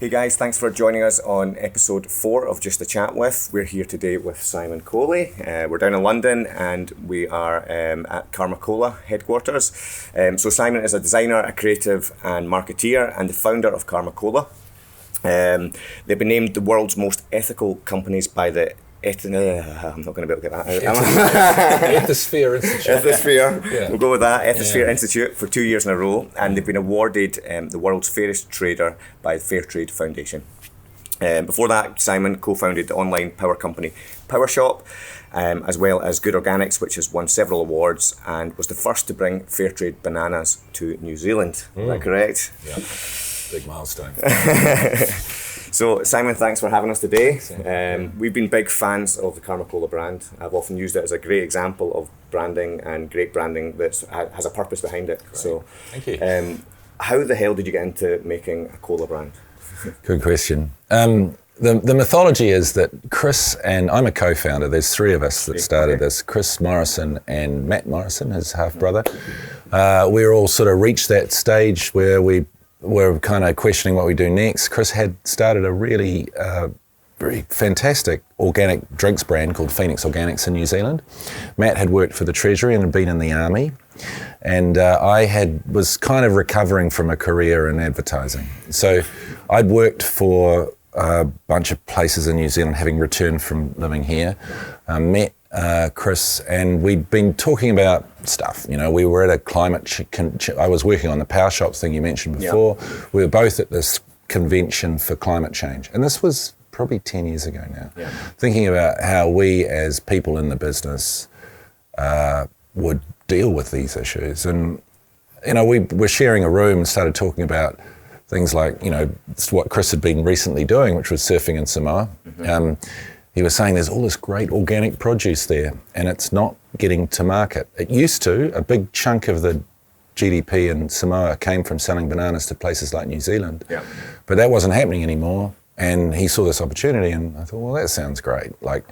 Hey guys, thanks for joining us on episode 4 of Just a Chat With. We're here today with Simon Coley. We're down in London and we are at Karma-Cola headquarters. So Simon is a designer, a creative and marketeer and the founder of Karma-Cola. They've been named the world's most ethical companies by the I'm not going to be able to get that out. Ethisphere Institute. Ethisphere, Yeah. We'll go with that. Ethisphere Institute for 2 years in a row, and they've been awarded the world's fairest trader by the Fairtrade Foundation. Before that, Simon co-founded the online power company Powershop, as well as Good Organics, which has won several awards and was the first to bring Fairtrade bananas to New Zealand. Is that correct? Yeah, big milestone. So Simon, thanks for having us today. We've been big fans of the Karma-Cola brand. I've often used it as a great example of branding and great branding that has a purpose behind it. Great. So, thank you. How the hell did you get into making a cola brand? Good question. The mythology is that Chris and I'm a co-founder. There's 3 of us that started this. Chris Morrison and Matt Morrison, his half brother. We're all sort of reached that stage where we're kind of questioning what we do next. Chris had started a really very fantastic organic drinks brand called Phoenix Organics in New Zealand. Matt had worked for the Treasury and had been in the army. And I was kind of recovering from a career in advertising. So I'd worked for a bunch of places in New Zealand, having returned from living here. Met Chris, and we'd been talking about stuff. You know, we were at a I was working on the Powershop thing you mentioned before. Yeah. We were both at this convention for climate change, and this was probably 10 years ago now. Yeah. Thinking about how we as people in the business would deal with these issues. And, you know, we were sharing a room and started talking about things like, you know, what Chris had been recently doing, which was surfing in Samoa. Mm-hmm. He was saying there's all this great organic produce there and it's not getting to market. It used to, a big chunk of the GDP in Samoa came from selling bananas to places like New Zealand. Yeah. But that wasn't happening anymore. And he saw this opportunity and I thought, well, that sounds great. Like,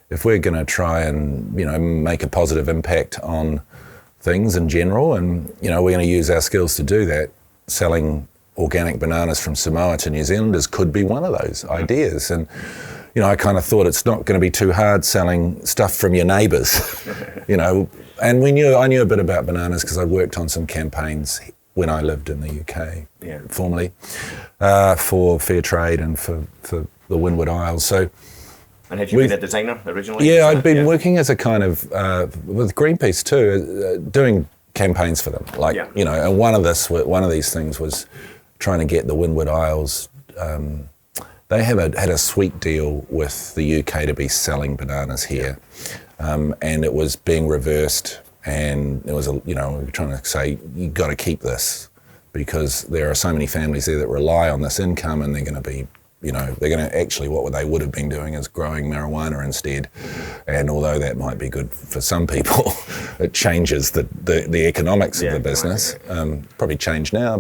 if we're going to try and, you know, make a positive impact on things in general and, you know, we're going to use our skills to do that, selling organic bananas from Samoa to New Zealanders could be one of those ideas. And, you know, I kind of thought it's not going to be too hard selling stuff from your neighbours, you know. And I knew a bit about bananas because I worked on some campaigns when I lived in the UK, formerly, for Fairtrade and for the Windward Isles. So, and had you been a designer originally? Yeah, I'd been working as a kind of, with Greenpeace too, doing campaigns for them. Like, you know, and one of these things was trying to get the Windward Isles. They had a sweet deal with the UK to be selling bananas here, and it was being reversed. And there was we were trying to say, you got to keep this because there are so many families there that rely on this income, and they're going to be, you know, they're going to actually, what they would have been doing is growing marijuana instead. And although that might be good for some people, it changes the economics of the business. Probably changed now,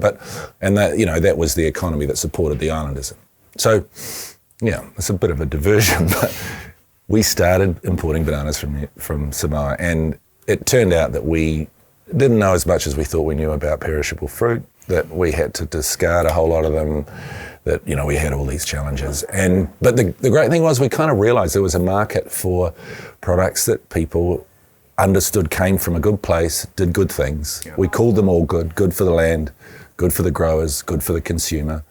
and that, you know, that was the economy that supported the islanders. So, yeah, it's a bit of a diversion, but we started importing bananas from Samoa, and it turned out that we didn't know as much as we thought we knew about perishable fruit, that we had to discard a whole lot of them, that, you know, we had all these challenges. But the great thing was we kind of realised there was a market for products that people understood came from a good place, did good things. Yeah. We called them all good for the land, good for the growers, good for the consumer.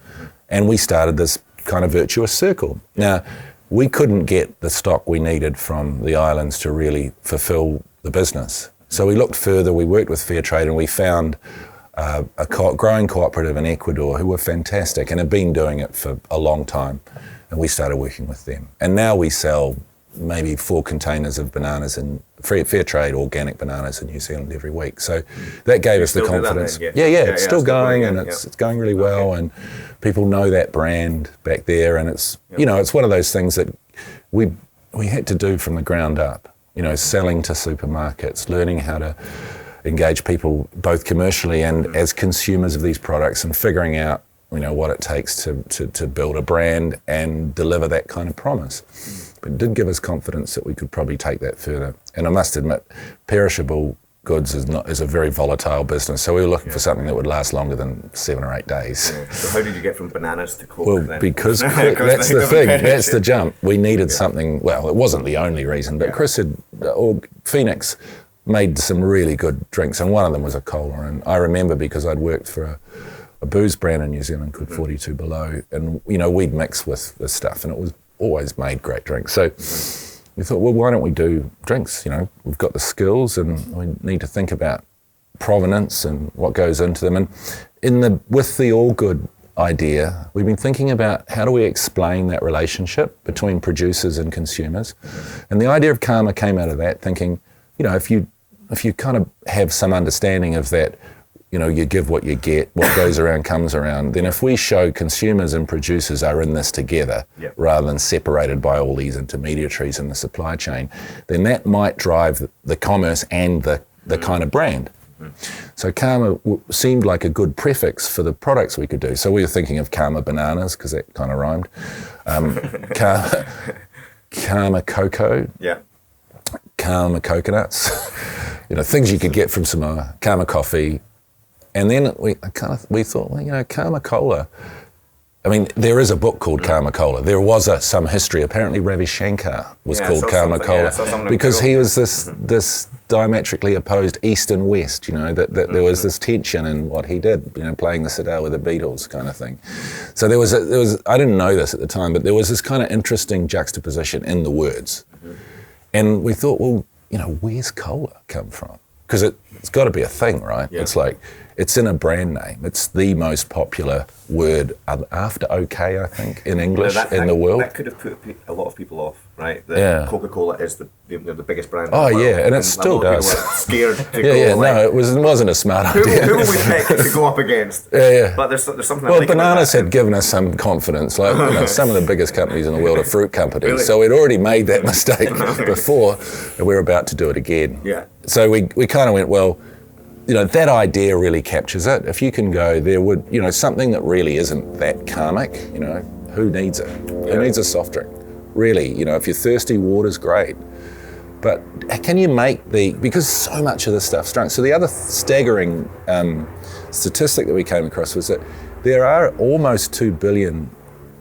And we started this kind of virtuous circle. Now, we couldn't get the stock we needed from the islands to really fulfill the business. So we looked further, we worked with Fairtrade, and we found a growing cooperative in Ecuador who were fantastic and had been doing it for a long time. And we started working with them. And now we sell maybe 4 containers of bananas and Fairtrade organic bananas in New Zealand every week. So that gave us the confidence. It's still going, and it's going really well, and people know that brand back there, and it's, you know, it's one of those things that we had to do from the ground up, you know, selling to supermarkets, learning how to engage people both commercially and as consumers of these products, and figuring out, you know, what it takes to build a brand and deliver that kind of promise. But it did give us confidence that we could probably take that further. And I must admit, perishable goods is a very volatile business. So we were looking for something that would last longer than 7 or 8 days. Yeah. So how did you get from bananas to Coke? Well, then? because that's the thing. That's the jump. We needed something. Well, it wasn't the only reason, but Chris Phoenix made some really good drinks, and one of them was a cola. And I remember because I'd worked for a booze brand in New Zealand called 42 Below, and we'd mix with this stuff, and it was always made great drinks. So we thought, well, why don't we do drinks? We've got the skills, and we need to think about provenance and what goes into them. And with the all good idea, we've been thinking about how do we explain that relationship between producers and consumers. And the idea of karma came out of that, thinking, if you kind of have some understanding of that, you give what you get, what goes around comes around, then if we show consumers and producers are in this together rather than separated by all these intermediaries in the supply chain, then that might drive the commerce and the kind of brand. So Karma seemed like a good prefix for the products we could do. So we were thinking of Karma bananas, because that kind of rhymed. Karma cocoa. Yeah. Karma coconuts. Things you could get from Samoa. Karma coffee. And then we thought, well, Karma Cola. I mean, there is a book called Karma Cola. There was some history. Apparently, Ravi Shankar was called Karma Cola because he was this diametrically opposed East and West. That there was this tension in what he did. Playing the Citadel with the Beatles kind of thing. So there was. I didn't know this at the time, but there was this kind of interesting juxtaposition in the words, and we thought, well, where's cola come from? Because it's got to be a thing, right? Yeah. It's like, it's in a brand name. It's the most popular word after OK, I think, in English in the world. That could have put a lot of people off, right? Coca-Cola is the biggest brand in the world. Oh, yeah, and it still does. Scared to go. No, it wasn't a smart idea. Who will we pick to go up against? Yeah. But there's something. Well, bananas had given us some confidence. Like, some of the biggest companies in the world are fruit companies. Really? So we'd already made that mistake before, and we're about to do it again. Yeah. So we kind of went, well, that idea really captures it. If you can go, there would, something that really isn't that karmic, who needs it? Who needs a soft drink? Really, if you're thirsty, water's great. But can you make because so much of this stuff's drunk. So the other staggering statistic that we came across was that there are almost 2 billion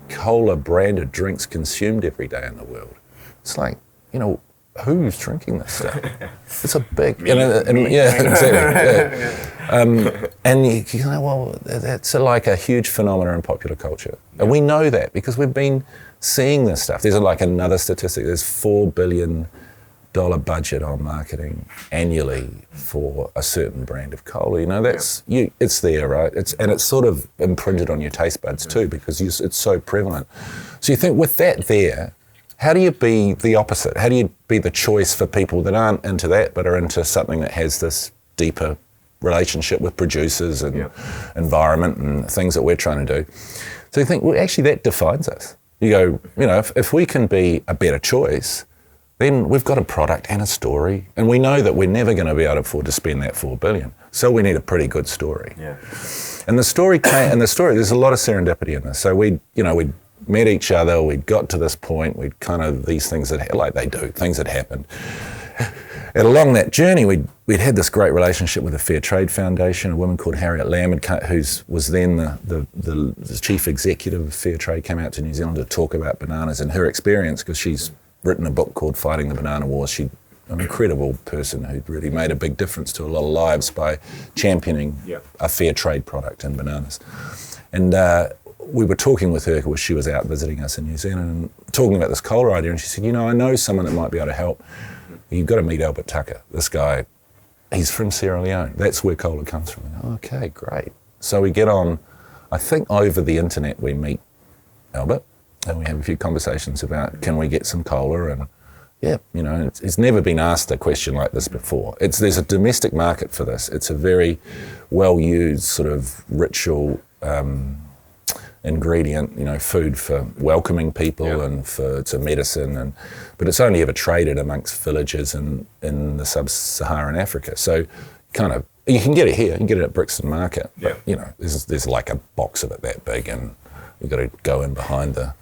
cola branded drinks consumed every day in the world. It's like, who's drinking this stuff? It's a big, yeah, exactly. Yeah. And you know, well, that's like a huge phenomenon in popular culture, and we know that because we've been seeing this stuff. There's like another statistic. There's $4 billion budget on marketing annually for a certain brand of cola. That's it's there, right? It's sort of imprinted on your taste buds too because it's so prevalent. So you think with that there. How do you be the opposite? How do you be the choice for people that aren't into that but are into something that has this deeper relationship with producers and environment and things that we're trying to do? So you think, well, actually that defines us. You go, if we can be a better choice, then we've got a product and a story, and we know that we're never going to be able to afford to spend that $4 billion. So we need a pretty good story. Yeah. And the story there's a lot of serendipity in this. So we met each other, we'd got to this point, things had happened. And along that journey, we'd had this great relationship with the Fairtrade Foundation, a woman called Harriet Lamb, who was then the chief executive of Fairtrade, came out to New Zealand to talk about bananas and her experience, because she's written a book called Fighting the Banana Wars. She's an incredible person who'd really made a big difference to a lot of lives by championing a fair trade product in bananas. And we were talking with her because she was out visiting us in New Zealand and talking about this cola idea, and she said, I know someone that might be able to help. You've got to meet Albert Tucker. This guy, he's from Sierra Leone. That's where cola comes from. Okay, great. So we get on, I think over the internet we meet Albert and we have a few conversations about can we get some cola, and it's never been asked a question like this before. There's a domestic market for this. It's a very well-used sort of ritual ingredient, food for welcoming people and it's a medicine, but it's only ever traded amongst villages in the sub-Saharan Africa. So kind of, you can get it here, you can get it at Brixton Market, but there's like a box of it that big and you've got to go in behind the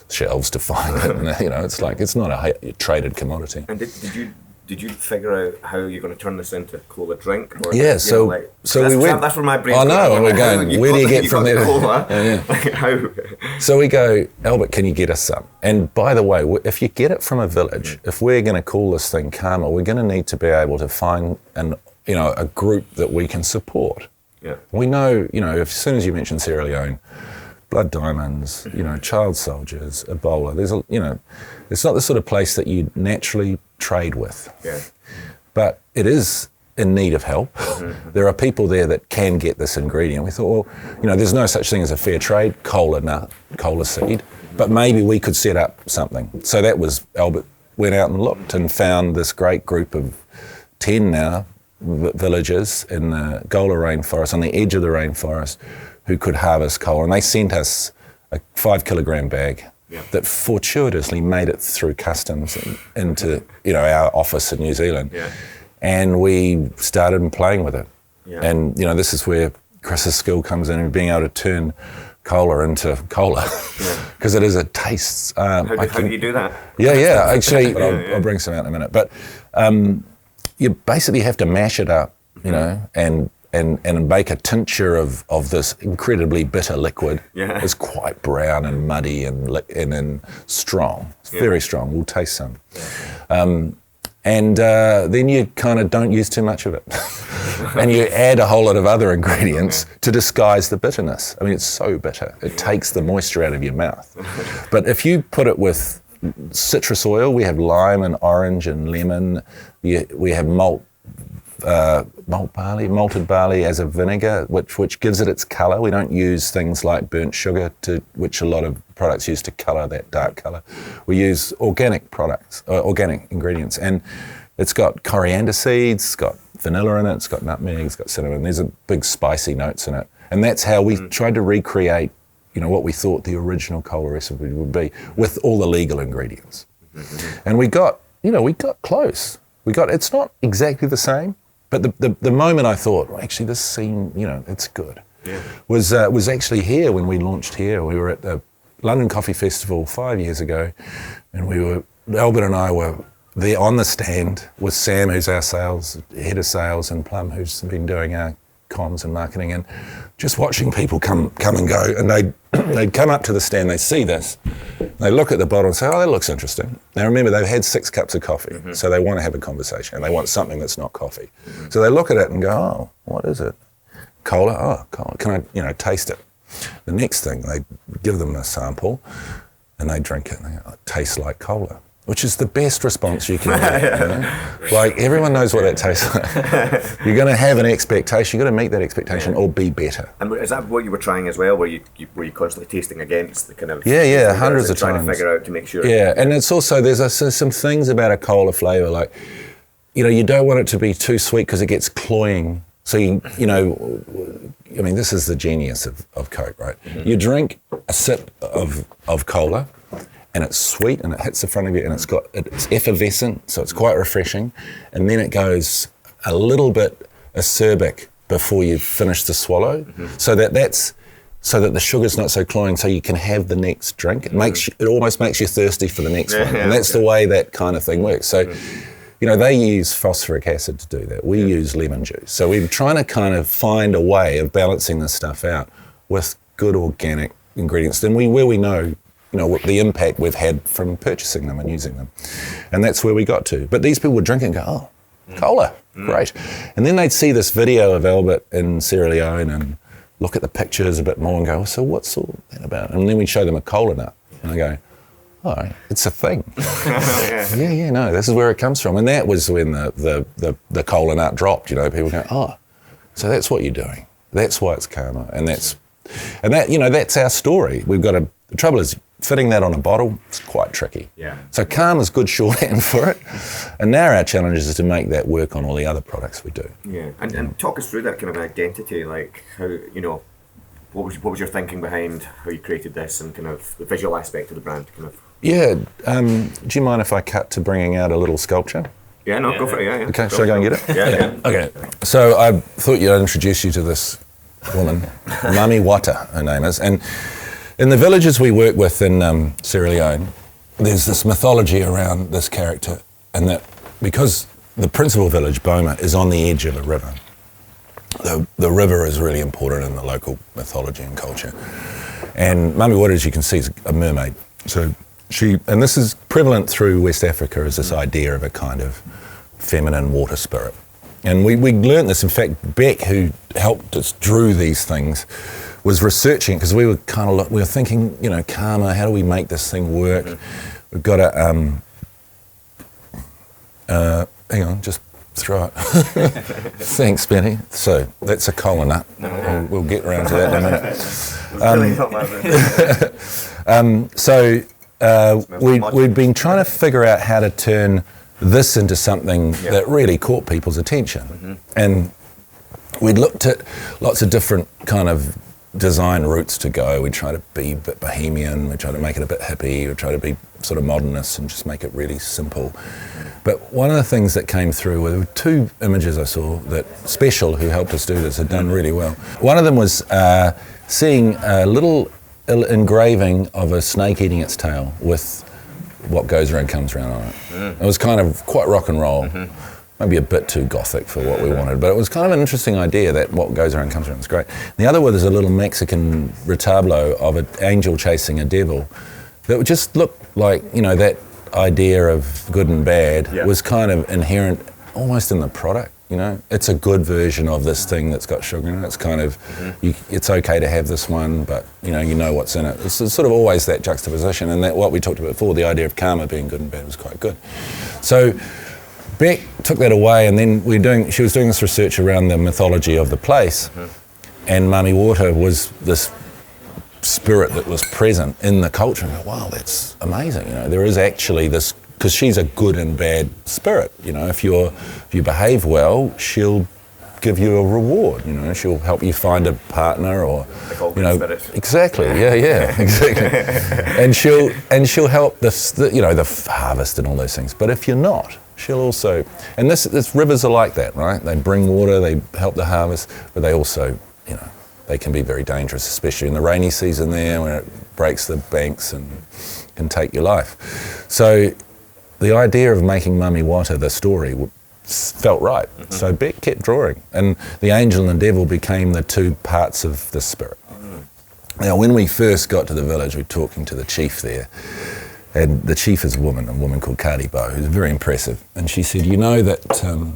shelves to find it, and it's not a traded commodity. And did you did you figure out how you're going to turn this into cola drink? Or, yeah, so we went. That's where my brain. I know, and we're going. Where do you get from there? Cola? Yeah. How? So we go, Albert, can you get us some? And by the way, if you get it from a village, if we're going to call this thing Karma, we're going to need to be able to find a group that we can support. Yeah. We know, as soon as you mention Sierra Leone, Blood Diamonds, child soldiers, Ebola. It's not the sort of place that you naturally trade with. Yeah. But it is in need of help. Mm-hmm. There are people there that can get this ingredient. We thought, there's no such thing as a fair trade cola nut, cola seed, but maybe we could set up something. So that was, Albert went out and looked and found this great group of 10 now villages in the Gola rainforest, on the edge of the rainforest, who could harvest cola. And they sent us a 5 kilogram bag that fortuitously made it through customs into our office in New Zealand. Yeah. And we started playing with it. Yeah. And this is where Chris's skill comes in, and being able to turn cola into cola, because it is a taste. How do you do that? Yeah. Actually, I'll bring some out in a minute. But you basically have to mash it up, and make a tincture of this incredibly bitter liquid. Yeah. It's quite brown and muddy and strong. It's very strong. We'll taste some. Yeah. And then you kind of don't use too much of it. And you add a whole lot of other ingredients to disguise the bitterness. I mean, it's so bitter. It takes the moisture out of your mouth. But if you put it with citrus oil, we have lime and orange and lemon. We have malted barley as a vinegar, which gives it its colour. We don't use things like burnt sugar, which a lot of products use to colour that dark colour. We use organic products, organic ingredients, and it's got coriander seeds, it's got vanilla in it, it's got nutmeg, it's got cinnamon. There's a big spicy notes in it, and that's how we tried to recreate, what we thought the original cola recipe would be with all the legal ingredients. And we got close. It's not exactly the same. But the moment I thought, well, actually, this scene, it's good, was actually here when we launched here. We were at the London Coffee Festival 5 years ago, and Albert and I were there on the stand with Sam, who's our head of sales, and Plum, who's been doing our comms and marketing, and just watching people come and go, and they'd come up to the stand, they see this, they look at the bottle and say, oh, that looks interesting. Now remember, they've had 6 cups of coffee, so they want to have a conversation, and they want something that's not coffee. So they look at it and go, oh, what is it? Cola? Oh, cola. Can I, taste it? The next thing, they give them a sample, and they drink it, and they go, oh, it tastes like cola. Which is the best response you can get. Like, everyone knows what that tastes like. You're going to have an expectation. You've got to meet that expectation or be better. And is that what you were trying as well? Were you constantly tasting against the kind of... Yeah, hundreds of times. Trying to figure out to make sure... Yeah, and it's also, there's some things about a cola flavour, like, you don't want it to be too sweet because it gets cloying. So, this is the genius of Coke, right? You drink a sip of cola, and it's sweet, and it hits the front of you, and it's effervescent, so it's quite refreshing. And then it goes a little bit acerbic before you finish the swallow, so that the sugar's not so cloying, so you can have the next drink. It almost makes you thirsty for the next one, and that's the way that kind of thing works. So, they use phosphoric acid to do that. We use lemon juice. So we're trying to kind of find a way of balancing this stuff out with good organic ingredients. Then where we know the impact we've had from purchasing them and using them. And that's where we got to. But these people would drink and go, oh, cola, great. And then they'd see this video of Albert in Sierra Leone and look at the pictures a bit more and go, so what's all that about? And then we'd show them a cola nut. And I go, oh, it's a thing. No, this is where it comes from. And that was when the cola nut dropped, people go, oh, so that's what you're doing. That's why it's Karma. And that's our story. The trouble is, fitting that on a bottle is quite tricky. Yeah. So Karma's good shorthand for it. And now our challenge is to make that work on all the other products we do. Yeah. And talk us through that kind of identity, like how, what was your thinking behind how you created this and kind of the visual aspect of the brand kind of? Yeah. Do you mind if I cut to bringing out a little sculpture? Yeah, no, go for it, yeah. Okay, should I go and get it? Yeah. Okay. So I thought I'd introduce you to this woman, Mami Wata, her name is, and in the villages we work with in Sierra Leone, there's this mythology around this character, and that because the principal village, Boma, is on the edge of a river. The river is really important in the local mythology and culture. And Mami Wata, as you can see, is a mermaid. So and this is prevalent through West Africa, is this idea of a kind of feminine water spirit. And we learned this. In fact, Beck, who helped us drew these things, was researching, because we were thinking, karma, how do we make this thing work? We've got to, hang on, just throw it. Thanks, Benny. So that's a kola nut. We'll get around to that in a minute. We'd been trying to figure out how to turn this into something that really caught people's attention. And we'd looked at lots of different kind of design routes to go. We try to be a bit bohemian, we try to make it a bit hippie, we try to be sort of modernist and just make it really simple. But one of the things that came through were two images I saw that Special, who helped us do this, had done really well. One of them was seeing a little engraving of a snake eating its tail with what goes around comes around on it. It was kind of quite rock and roll. Maybe a bit too gothic for what we wanted, but it was kind of an interesting idea that what goes around comes around. It's great. The other one is a little Mexican retablo of an angel chasing a devil that would just look like, that idea of good and bad was kind of inherent almost in the product. It's a good version of this thing that's got sugar in it. It's kind of, it's okay to have this one, but you know what's in it. It's sort of always that juxtaposition, and that what we talked about before, the idea of karma being good and bad, was quite good. So Beck took that away, and then she was doing this research around the mythology of the place, and Mami Wata was this spirit that was present in the culture. And wow, that's amazing. There is actually this, because she's a good and bad spirit. If you behave well, she'll give you a reward. She'll help you find a partner, or exactly. Yeah, exactly. and she'll help the harvest and all those things. But if you're not, she'll also, and this rivers are like that, right? They bring water, they help the harvest, but they also, they can be very dangerous, especially in the rainy season there, when it breaks the banks and can take your life. So the idea of making Mami Wata the story felt right. So Beck kept drawing, and the angel and the devil became the two parts of the spirit. Now, when we first got to the village, we were talking to the chief there, and the chief is a woman called Kadi Bo, who's very impressive. And she said, that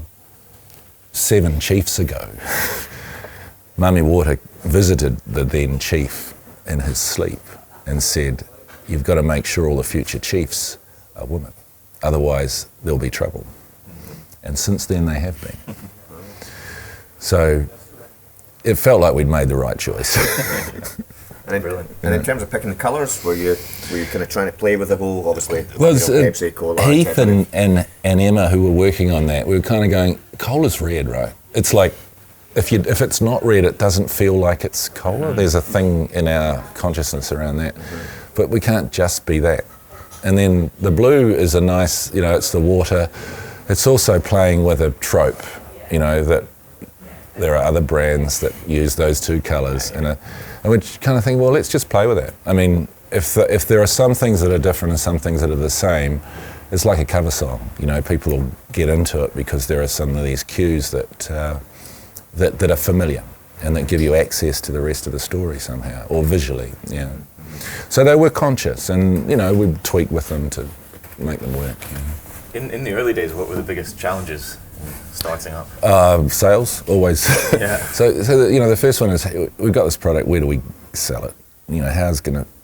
7 chiefs ago, Mami Wata visited the then chief in his sleep and said, you've got to make sure all the future chiefs are women, otherwise there'll be trouble. And since then they have been. So it felt like we'd made the right choice. Brilliant. And in terms of picking the colours, were you kind of trying to play with the whole, obviously, Pepsi, Cola? Heath and Emma, who were working on that, we were kind of going, cola's red, right? It's like, if it's not red, it doesn't feel like it's cola. There's a thing in our consciousness around that. But we can't just be that. And then the blue is a nice, it's the water. It's also playing with a trope, that there are other brands that use those two colours. And we kind of think, well, let's just play with that. I mean, if there are some things that are different and some things that are the same, it's like a cover song. People will get into it because there are some of these cues that are familiar and that give you access to the rest of the story somehow, or visually. So they were conscious, and we'd tweak with them to make them work. In the early days, what were the biggest challenges starting up? Sales, always. Yeah. So the first one is, we've got this product, where do we sell it?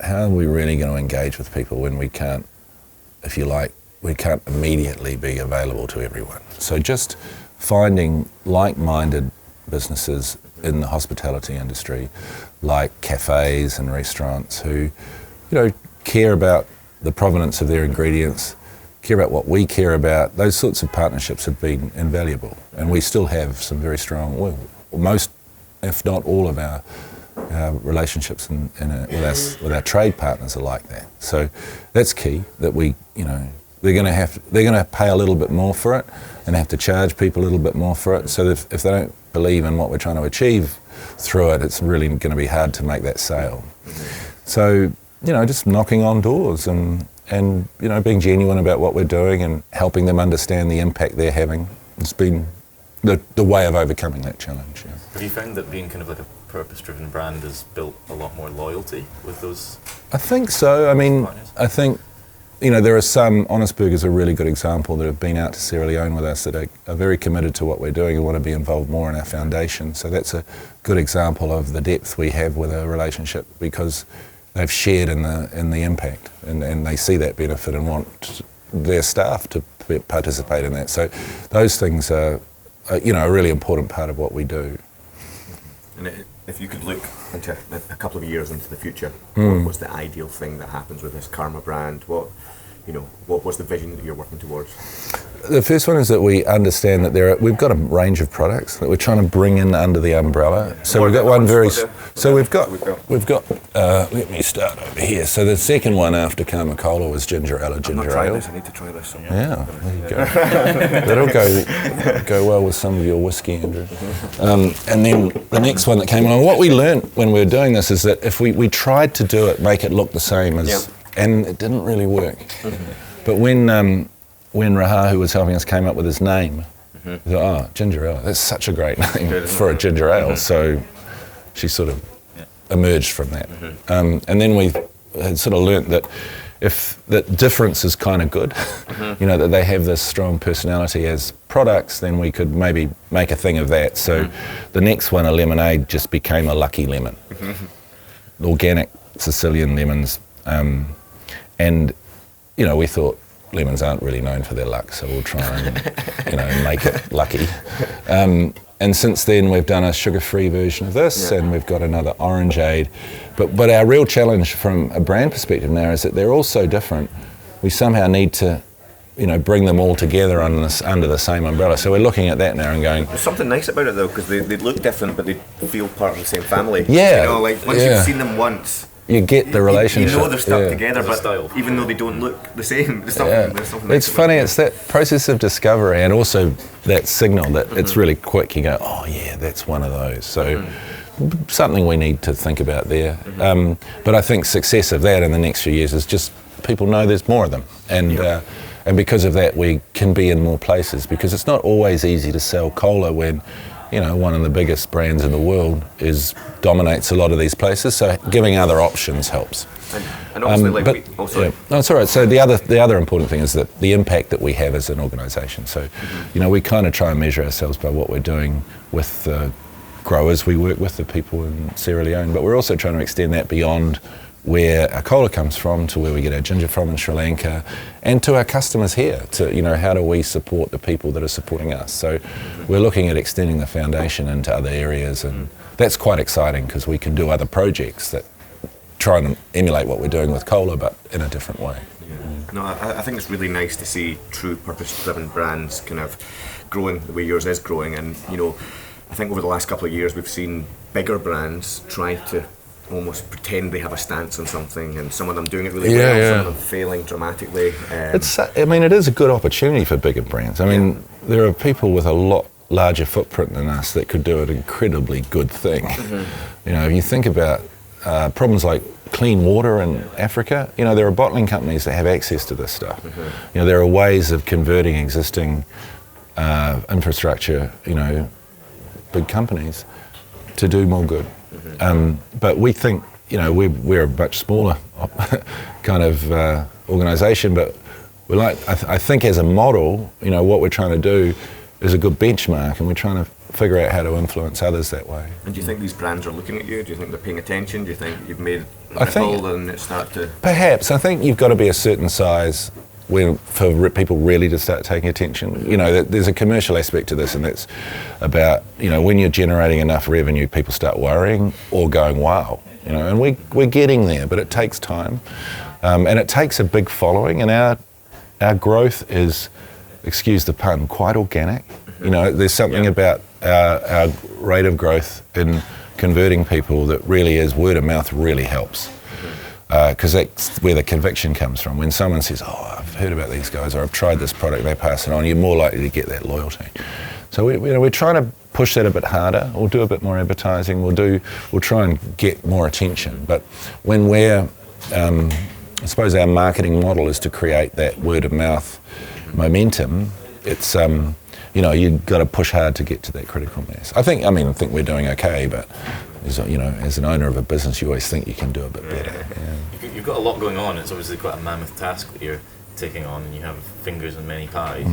How are we really going to engage with people when we can't, if you like, we can't immediately be available to everyone? So just finding like-minded businesses in the hospitality industry, like cafes and restaurants, who, care about the provenance of their ingredients, care about what we care about. Those sorts of partnerships have been invaluable, and we still have some very strong, most, if not all, of our relationships with our trade partners are like that. So that's key. That they're going to pay a little bit more for it, and have to charge people a little bit more for it. So if they don't believe in what we're trying to achieve through it, it's really going to be hard to make that sale. So just knocking on doors and being genuine about what we're doing and helping them understand the impact they're having it's been the way of overcoming that challenge. Yeah. Have you found that being kind of like a purpose-driven brand has built a lot more loyalty with those? I think so. I mean, partners? I think, there are some, Honest Burger's a really good example, that have been out to Sierra Leone with us that are very committed to what we're doing and want to be involved more in our foundation. So that's a good example of the depth we have with a relationship, because they've shared in the impact, and they see that benefit and want their staff to participate in that. So those things are a really important part of what we do. And if you could look into a couple of years into the future, what was the ideal thing that happens with this Karma brand? What was the vision that you're working towards? The first one is that we understand that we've got a range of products that we're trying to bring in under the umbrella. So we've got one very. So we've got. Let me start over here. So the second one after Karma Cola was ginger ale. I've not tried this. I need to try this. Yeah, there you go. That'll go well with some of your whiskey, Andrew. And then the next one that came along. What we learned when we were doing this is that if we tried to do it, make it look the same as, and it didn't really work. But when Raha, who was helping us, came up with his name, we thought, ginger ale, that's such a great name for a ginger ale. So she sort of emerged from that. And then we had sort of learnt that that difference is kind of good, that they have this strong personality as products, then we could maybe make a thing of that. So the next one, a lemonade, just became a lucky lemon. Organic Sicilian lemons. And, we thought lemons aren't really known for their luck, so we'll try and, make it lucky. And since then, we've done a sugar-free version of this, and we've got another orangeade. But our real challenge from a brand perspective now is that they're all so different. We somehow need to, bring them all together under the same umbrella. So we're looking at that now and going... There's something nice about it, though, because they look different, but they feel part of the same family. Yeah. Once you've seen them once... You get the relationship. They're stuck together, but even though they don't look the same, there's something it's funny, it's that process of discovery and also that signal that it's really quick. You go, oh yeah, that's one of those. So something we need to think about there. But I think success of that in the next few years is just people know there's more of them. And because of that, we can be in more places, because it's not always easy to sell cola when one of the biggest brands in the world dominates a lot of these places. So giving other options helps. And obviously, No, it's all right. So the other important thing is that the impact that we have as an organisation. So, we kind of try and measure ourselves by what we're doing with the growers we work with, the people in Sierra Leone, but we're also trying to extend that beyond where our cola comes from to where we get our ginger from in Sri Lanka, and to our customers here, to how do we support the people that are supporting us. So we're looking at extending the foundation into other areas, and that's quite exciting because we can do other projects that try and emulate what we're doing with cola, but in a different way. No, I think it's really nice to see true purpose-driven brands kind of growing the way yours is growing. And I think over the last couple of years we've seen bigger brands trying to almost pretend they have a stance on something, and some of them doing it really well, some of them failing dramatically. It is a good opportunity for bigger brands. There are people with a lot larger footprint than us that could do an incredibly good thing. If you think about problems like clean water in Africa, there are bottling companies that have access to this stuff. There are ways of converting existing infrastructure, big companies, to do more good. But we think, we're a much smaller kind of organisation, but I think as a model, what we're trying to do is a good benchmark, and we're trying to figure out how to influence others that way. And do you think these brands are looking at you? Do you think they're paying attention? Do you think you've made a ripple and it start to... Perhaps. I think you've got to be a certain size for people really to start taking attention. There's a commercial aspect to this, and that's about, when you're generating enough revenue, people start worrying or going, wow. And we're getting there, but it takes time. And it takes a big following, and our growth is, excuse the pun, quite organic. There's something about our rate of growth in converting people that really is, word of mouth really helps. Because that's where the conviction comes from. When someone says, oh, I've heard about these guys, or I've tried this product, they pass it on, you're more likely to get that loyalty. So we're trying to push that a bit harder. We'll do a bit more advertising. We'll try and get more attention. But when I suppose our marketing model is to create that word of mouth momentum. you've got to push hard to get to that critical mass. I think we're doing okay, but as an owner of a business, you always think you can do a bit better. Yeah. You've got a lot going on. It's obviously quite a mammoth task that you're taking on, and you have fingers in many pies.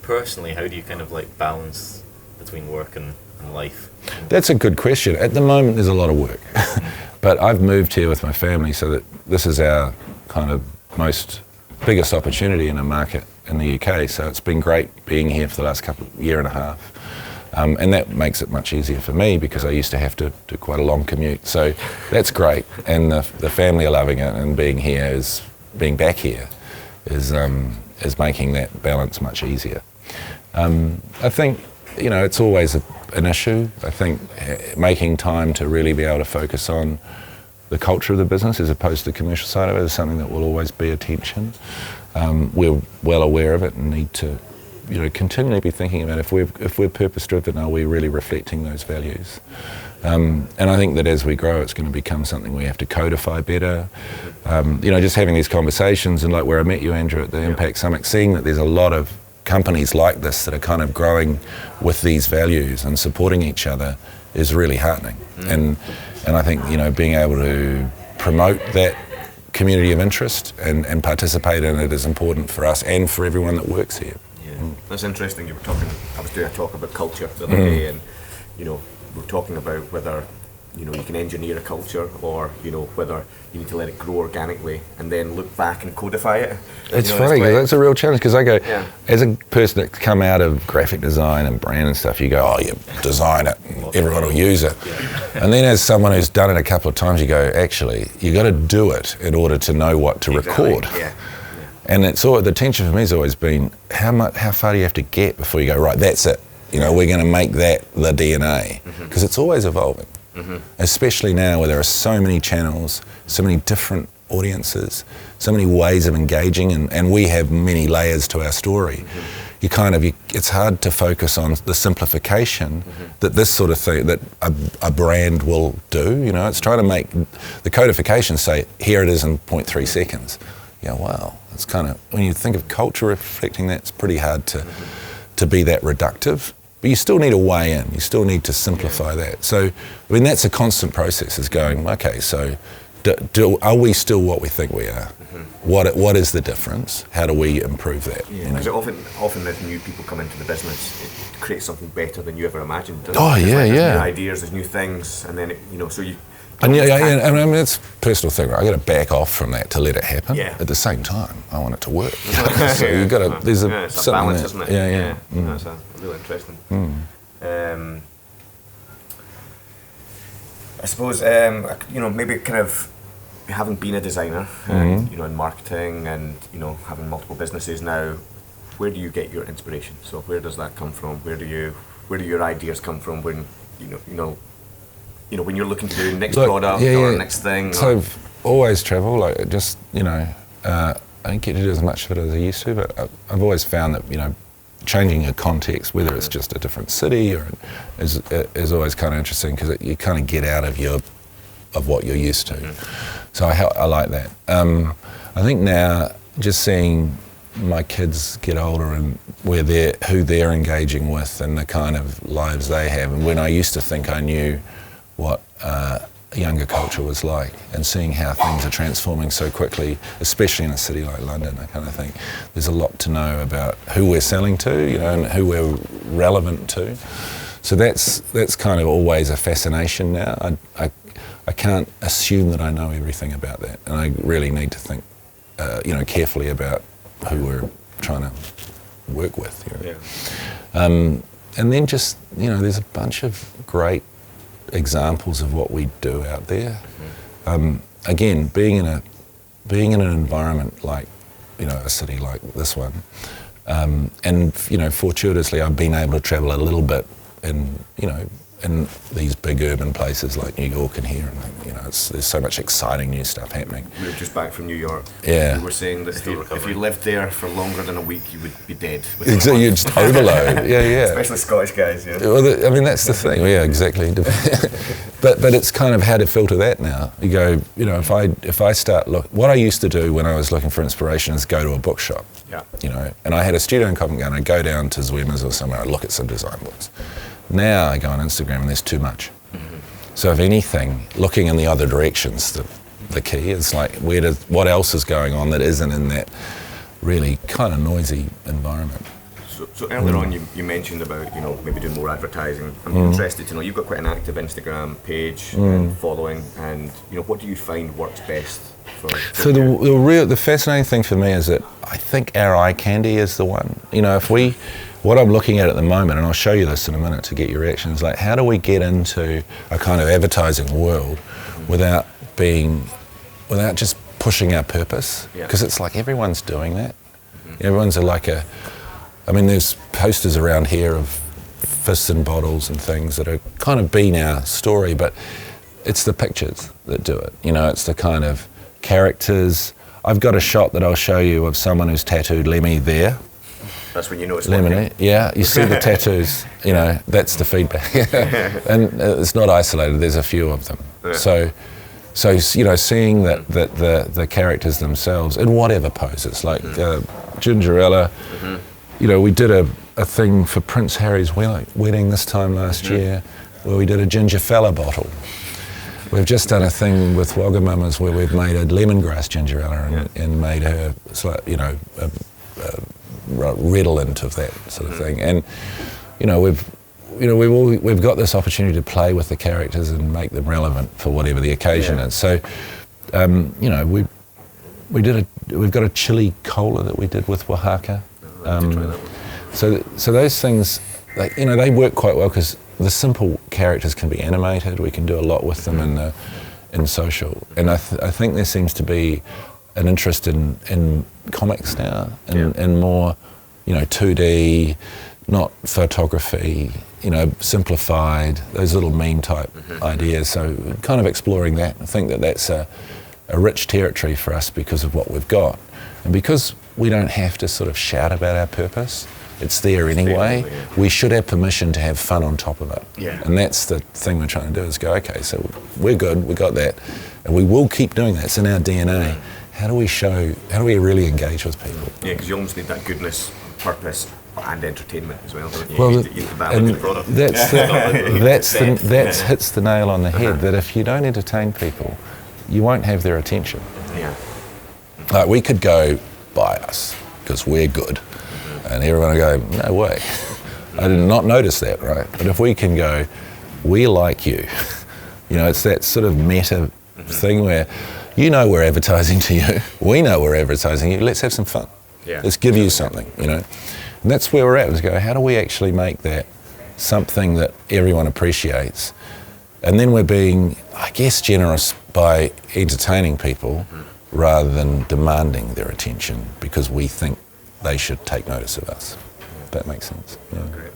Personally, how do you kind of like balance between work and life? That's a good question. At the moment, there's a lot of work, but I've moved here with my family, so that this is our kind of biggest opportunity in a market in the UK. So it's been great being here for the last year and a half. And that makes it much easier for me because I used to have to do quite a long commute. So that's great. And the family are loving it, and being back here is making that balance much easier. I think, it's always an issue. I think making time to really be able to focus on the culture of the business as opposed to the commercial side of it is something that will always be a tension. We're well aware of it and need to continually be thinking about if we're purpose-driven, are we really reflecting those values? And I think that as we grow, it's going to become something we have to codify better. Just having these conversations, and like where I met you, Andrew, at the Impact Summit, seeing that there's a lot of companies like this that are kind of growing with these values and supporting each other is really heartening. And I think, being able to promote that community of interest and participate in it is important for us and for everyone that works here. That's interesting. I was doing a talk about culture the other day, and we're talking about whether you can engineer a culture, or whether you need to let it grow organically and then look back and codify it. It's funny because that's a real challenge, because I go, as a person that's come out of graphic design and brand and stuff, you go, you design it, everyone will use it. And then as someone who's done it a couple of times, you go, actually, you got to do it in order to know what to record. And the tension for me has always been, how far do you have to get before you go, right, that's it. We're going to make that the DNA, because it's always evolving. Especially now where there are so many channels, so many different audiences, so many ways of engaging, and we have many layers to our story. It's hard to focus on the simplification that this sort of thing, that a brand will do. It's trying to make the codification say, here it is in 0.3 seconds. Wow, it's kind of, when you think of culture reflecting that, it's pretty hard to be that reductive. But you still need a way in, you still need to simplify that. So, that's a constant process, is going, okay, so are we still what we think we are? What is the difference? How do we improve that? Because often as new people come into the business, it creates something better than you ever imagined. There's new ideas, there's new things, and then so you. And it's a personal thing. I got to back off from that to let it happen. At the same time, I want it to work. So you got to. There's a balance, isn't it? That's really interesting. I suppose maybe kind of having been a designer, in marketing, and having multiple businesses now, where do you get your inspiration? So where does that come from? Where do your ideas come from when when you're looking to do next product or next thing? So I've always travel, I don't get to do as much of it as I used to, but I've always found that, changing a context, whether it's just a different city or is always kind of interesting, because you kind of get out of what you're used to. So I like that. I think now, just seeing my kids get older and who they're engaging with and the kind of lives they have, and when I used to think I knew what younger culture was like, and seeing how things are transforming so quickly, especially in a city like London, I kind of think there's a lot to know about who we're selling to, and who we're relevant to. So that's kind of always a fascination now. I can't assume that I know everything about that, and I really need to think, carefully about who we're trying to work with. And then just, there's a bunch of great examples of what we do out there. Again, being in an environment like, a city like this one, and fortuitously I've been able to travel a little bit in in these big urban places like New York and here, and you know, there's so much exciting new stuff happening. We were just back from New York. Yeah. We were saying that if you lived there for longer than a week, you would be dead. Exactly, you'd just overload. Yeah. Especially Scottish guys. Yeah. Well, I mean, that's the thing. Yeah, exactly. but it's kind of how to filter that now. You go, you know, if I start what I used to do when I was looking for inspiration is go to a bookshop. Yeah. You know, and I had a studio in Covent Garden. I'd go down to Zwemer's or somewhere. I'd look at some design books. Now I go on Instagram and there's too much. Mm-hmm. So if anything, looking in the other direction's the key. It's like what else is going on that isn't in that really kind of noisy environment. So earlier on you mentioned about, you know, maybe doing more advertising. I'm interested to know, you've got quite an active Instagram page and following, and you know, what do you find works best for So the fascinating thing for me is that I think our eye candy is the one. You know, what I'm looking at the moment, and I'll show you this in a minute to get your reactions, like how do we get into a kind of advertising world without just pushing our purpose? Because it's like everyone's doing that. Everyone's there's posters around here of fists and bottles and things that are kind of been our story, but it's the pictures that do it. You know, it's the kind of characters. I've got a shot that I'll show you of someone who's tattooed Lemmy there. That's when you know it's Lemony, yeah, you see the tattoos, you know, that's the feedback. And it's not isolated, there's a few of them. Yeah. So you know, seeing that the characters themselves in whatever poses, like Gingerella, you know, we did a thing for Prince Harry's wedding this time last year where we did a ginger fella bottle. We've just done a thing with Wagamama's where we've made a lemongrass Gingerella and made her, you know, redolent of that sort of thing. And you know, we've got this opportunity to play with the characters and make them relevant for whatever the occasion is. So you know, we've got a chili cola that we did with Oaxaca. So those things, you know, they work quite well because the simple characters can be animated. We can do a lot with them in social, and I think there seems to be an interest in comics now, and more, you know, 2D, not photography, you know, simplified, those little meme type ideas. So kind of exploring that. I think that's a rich territory for us because of what we've got. And because we don't have to sort of shout about our purpose, it's there anyway. We should have permission to have fun on top of it. Yeah. And that's the thing we're trying to do is go, okay, so we're good, we got that. And we will keep doing that, it's in our DNA. How do we really engage with people? Yeah, because you almost need that goodness, purpose, and entertainment as well, don't you? Well, that hits the nail on the head, that if you don't entertain people, you won't have their attention. Yeah. Like we could go, buy us, because we're good. And everyone will go, no way. I did not notice that, right? But if we can go, we like you. You know, it's that sort of meta thing where, you know, we're advertising to you. We know we're advertising you. Let's have some fun. Yeah. Let's give you something, you know. And that's where we're at, is go, how do we actually make that something that everyone appreciates? And then we're being, I guess, generous by entertaining people rather than demanding their attention because we think they should take notice of us. If that makes sense. Yeah. Great.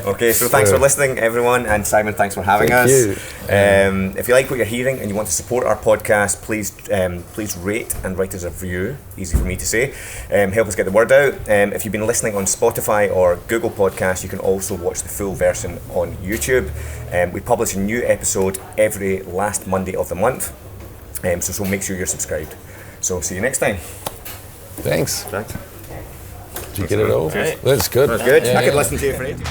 Okay, so thanks for listening, everyone, and Simon, thanks for having us. Thank you. If you like what you're hearing and you want to support our podcast, please rate and write us a review. Easy for me to say. Help us get the word out. If you've been listening on Spotify or Google Podcasts, you can also watch the full version on YouTube. We publish a new episode every last Monday of the month, so make sure you're subscribed. So see you next time. Thanks. Thanks. Did you get it all? That's good. That's good. I could listen to you for ages.